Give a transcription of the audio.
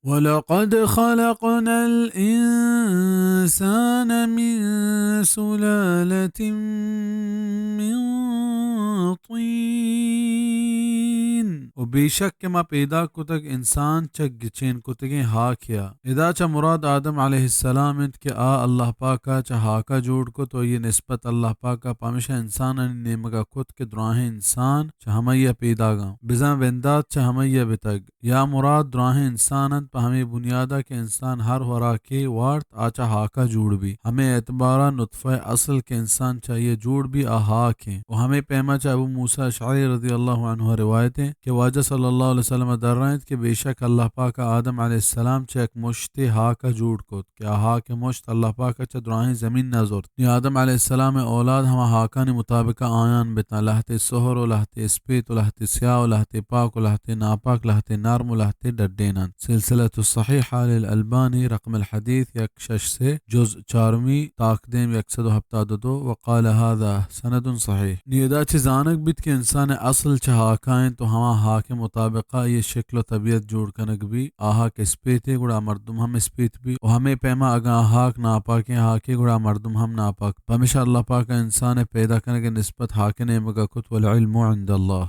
ولقد خلقنا الإنسان من سلالة من طين وبيشك ما پیدا کتک انسان چا گچین کتگیں ہاک یا ادا چا مراد آدم علیہ السلام انت کہ اللہ پاکا چا ہاکا جوڑ کو تو یہ نسبت اللہ پاکا پامشہ انسان نیمگا کت کے دراہیں انسان چا ہمیہ پیدا گا بزن وندات چا ہمیہ بتگ یا مراد دراہیں انسانت پا ہمیں بنیادہ کے انسان ہر وراکے وارت آچا ہاکا جوڑ بھی ہمیں اعتبارا نطفہ اصل کے انسان چاہیے جوڑ بھی آہاک ہیں وہ ہمیں پیما چا ابو موسیٰ اشعری رضی اللہ عنہ روایتیں کہ واجہ صلی اللہ علیہ وسلم در رہے کہ بے شک اللہ پاک آدم علیہ السلام چا ایک مشت ہاکا جوڑ کت کہ ہاک مشت اللہ پاک چا دراہیں زمین نظر یہ آدم علیہ السلام اولاد ہما ہاکانی مطابقہ آیان بتنا لہت سہر و لہت اسپیت و لہت سیاہ و لہت پاک و لہت ناپاک لہت نرم و لہت ڈڈینن سلسلۃ الصحیحہ للالبانی رقم الحدیث 16 سے جز 4 تاقدیم 172 وقال هذا سند صحیح نیدا چیزانک بیت کہ انسان اصل چا ہاکائیں تو ہما ہاک مطابقہ یہ شکل و طبیعت جوڑ کنک بھی آہا کے اسپیتے گڑا مردم ہم اسپیت بھی و ہمیں پیما اگا ہاک ناپاکیں ہاکے گڑا مردم ہم ناپاک ہمیشہ اللہ پاک انسان پیدا کرنے کے نسبت ہاکنے مگا کت والعلم عند اللہ